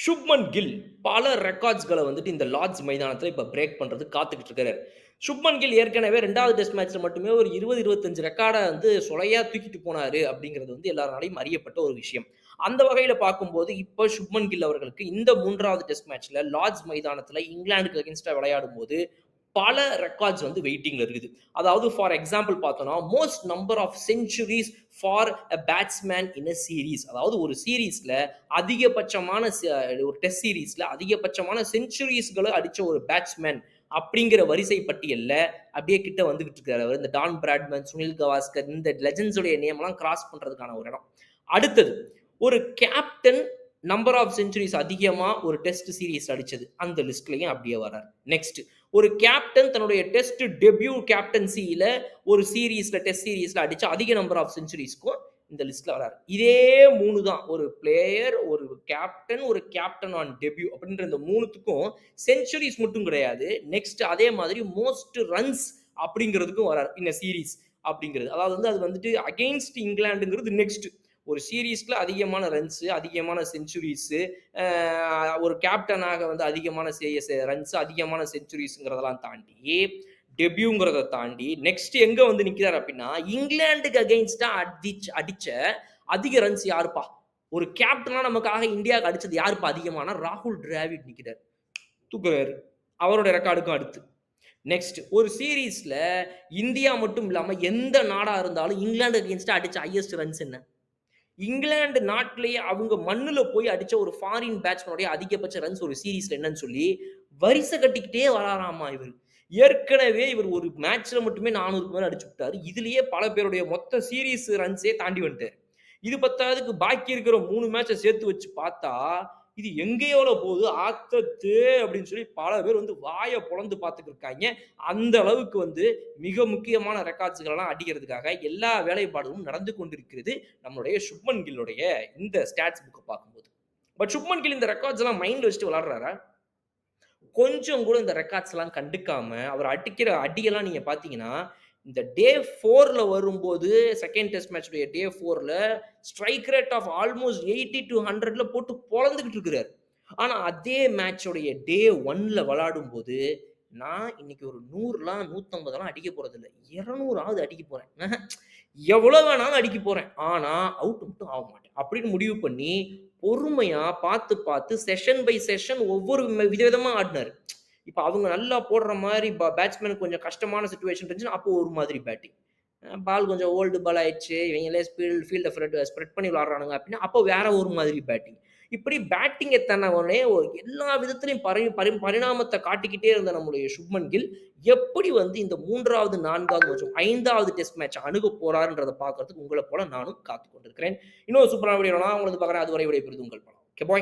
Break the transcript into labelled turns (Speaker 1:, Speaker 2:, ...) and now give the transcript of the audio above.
Speaker 1: சுப்மன் கில் பல ரெக்கார்ட்ஸ்களை வந்துட்டு இந்த லார்ட்ஸ் மைதானத்துல இப்ப பிரேக் பண்றதுக்கு காத்துக்கிட்டு இருக்காரு. சுப்மன் கில் ஏற்கனவே 2வது டெஸ்ட் மேட்ச்ல மட்டுமே ஒரு 20, 25 ரெக்கார்ட வந்து சொலையா தூக்கிட்டு போனாரு அப்படிங்கிறது வந்து எல்லாராலையும் அறியப்பட்ட ஒரு விஷயம். அந்த வகையில பார்க்கும்போது, இப்ப சுப்மன் கில் அவர்களுக்கு இந்த 3வது டெஸ்ட் மேட்ச்ல லார்ட்ஸ் மைதானத்துல இங்கிலாந்துக்கு அகைன்ஸ்டா விளையாடும்போது பல ரெக்கார்ட்ஸ் வந்து வெயிட்டிங்ல இருக்குது. அதாவது ஃபார் எக்ஸாம்பிள் பார்த்தோம்னா, most number of centuries for a batsman in a series. அதாவது ஒரு சீரிஸ்ல அதிகபட்சமான ஒரு டெஸ்ட் சீரிஸ்ல அதிகபட்சமான செஞ்சுரீஸ்கள அடிச்ச ஒரு பேட்ஸ்மேன் அப்படிங்கிற வரிசை பட்டியல்ல அப்படியே கிட்ட வந்துகிட்டு இருக்காரு அவரு. இந்த டான் பிராட்மன், சுனில் கவாஸ்கர் இந்த லெஜெண்ட்ஸ் உடைய நேம் எல்லாம் கிராஸ் பண்றதுக்கான ஒரு இடம். அடுத்தது ஒரு கேப்டன் நம்பர் ஆஃப் செஞ்சுரிஸ் அதிகமா ஒரு டெஸ்ட் சீரிஸ் அடிச்சது. அந்த லிஸ்ட்லயும் அப்படியே வராரு. நெக்ஸ்ட் ஒரு கேப்டன் தன்னுடைய டெஸ்ட் டெபியூ கேப்டன்சியில ஒரு சீரிஸ்ல டெஸ்ட் சீரிஸ்ல அடிச்ச அதிக நம்பர் ஆஃப் செஞ்சுரிஸ்க்கும் இந்த லிஸ்ட்ல வராரு. இதே 3 தான். ஒரு பிளேயர், ஒரு கேப்டன் ஆன் டெபியூ அப்படின்ற இந்த 3த்துக்கும் செஞ்சுரிஸ் மட்டும் கிடையாது. நெக்ஸ்ட் அதே மாதிரி மோஸ்ட் ரன்ஸ் அப்படிங்கிறதுக்கும் வராரு. இந்த சீரிஸ் அப்படிங்கிறது. அதாவது வந்து அது வந்துட்டு அகைன்ஸ்ட் இங்கிலாந்துங்கிறது நெக்ஸ்ட். ஒரு சீரிஸ்ல அதிகமான ரன்ஸ், அதிகமான செஞ்சுரிஸ், ஒரு கேப்டனாக வந்து அதிகமான ரன்ஸ், அதிகமான செஞ்சுரிஸ்ங்கிறதெல்லாம் தாண்டி, டெபியூங்கிறத தாண்டி நெக்ஸ்ட் எங்க வந்து நிக்கிறார் அப்படின்னா, இங்கிலாந்துக்கு அகைன்ஸ்டா அடிச்ச அதிக ரன்ஸ் யாருப்பா? ஒரு கேப்டனா நமக்காக இந்தியாவுக்கு அடிச்சது யாருப்பா அதிகமானா ராகுல் டிராவிட் நிக்கிறார். தூக்குறாரு. அவரோட ரெக்கார்டுக்கும் அடுத்து. நெக்ஸ்ட் ஒரு சீரிஸ்ல இந்தியா மட்டும் இல்லாம எந்த நாடா இருந்தாலும் இங்கிலாந்து அகைன்ஸ்டா அடிச்ச ஹையஸ்ட் ரன்ஸ் என்ன? இங்கிலாந்து நாட்டிலேயே அவங்க மண்ணுல போய் அடிச்ச ஒரு ஃபாரின் பேட்ஸ்மேனுடைய அதிகபட்ச ரன்ஸ் ஒரு சீரிஸ்ல என்னன்னு சொல்லி வரிசை கட்டிக்கிட்டே வராராமா இவர். ஏற்கனவே இவர் ஒரு மேட்ச்ல மட்டுமே 400க்கு மேல அடிச்சு விட்டாரு. இதுலயே பல பேருடைய மொத்த சீரிஸ் ரன்ஸே தாண்டி வந்துட்டாரு. இது பத்தாததுக்கு பாக்கி இருக்கிற 3 மேட்ச சேர்த்து வச்சு பார்த்தா, இது எங்கேயோல போகுது ஆத்தத்து அப்படின்னு சொல்லி பல பேர் வந்து வாய பொளந்து பார்த்துட்டு இருக்காய்ங்க. அந்த அளவுக்கு வந்து மிக முக்கியமான ரெக்கார்ட்ஸ்களெல்லாம் அடிக்கிறதுக்காக எல்லா வேலைப்பாடும் நடந்து கொண்டிருக்கிறது. நம்மளுடைய சுப்மன் கில்லுடைய இந்த ஸ்டாட்ஸ் புக்க பார்க்கும்போது. பட் சுப்மன் கில் இந்த ரெக்கார்ட்ஸ் எல்லாம் மைண்ட்ல வச்சுட்டு விளையாடுறாரா? கொஞ்சம் கூட இந்த ரெக்கார்ட்ஸ் எல்லாம் கண்டுக்காம, அவர் அடிக்கிற அடியெல்லாம் நீங்க பார்த்தீங்கன்னா, இந்த டே 4ல வரும்போது 2ண்ட் டெஸ்ட் மேட்ச் உடைய டே 4ல strike rate of almost 80 to 100ல போட்டு பொளந்துகிட்டு இருக்கிறாரு. ஆனா அதே மேட்ச் உடைய டே 1ல விளையாடும்போது, நான் இன்னைக்கு ஒரு 100லாம் 150லாம் அடிக்க போறதில்ல. 200ஆவது அடிக்க போறேன். எவ்வளோ வேணாலும் அடிக்க போறேன். ஆனா அவுட் மட்டும் ஆக மாட்டேன். அப்படின்னு முடிவு பண்ணி பொறுமையா பார்த்து, பார்த்து செஷன் பை செஷன் ஒவ்வொரு விதவிதமா ஆடுனாரு. இப்ப அவங்க நல்லா போடுற மாரி பேட்ஸ்மேனுக்கு கொஞ்சம் கஷ்டமான சிச்சுவேஷன் இருந்துச்சுன்னா, அப்போ ஒரு மாதிரி பேட்டிங். பால் கொஞ்சம் ஓல்டு பால் ஆயிடுச்சு. இவங்களே ஃபீல்ட ஸ்ப்ரெட் பண்ணி விளையாடுறானுங்க அப்படின்னா, அப்போ வேற ஒரு மாதிரி பேட்டிங். இப்படி பேட்டிங் எத்தனவனே எல்லா விதத்திலும் பரிணாமத்த காட்டிக்கிட்டே இருந்த நம்முடைய சுப்மன் கில், எப்படி வந்து இந்த 3வது, 4வது மற்றும் 5வது டெஸ்ட் மேட்ச் அணுகப் போறார்ன்றத பார்க்கறதுக்கு உங்கள போல நானும் காத்துக் கொண்டிருக்கிறேன். இன்னொரு சூப்பரான வீடியோல நான் உங்கள வந்து பார்க்குறேன். அதுவரை விடைபெறுவது உங்கள் பலம். Okay bye.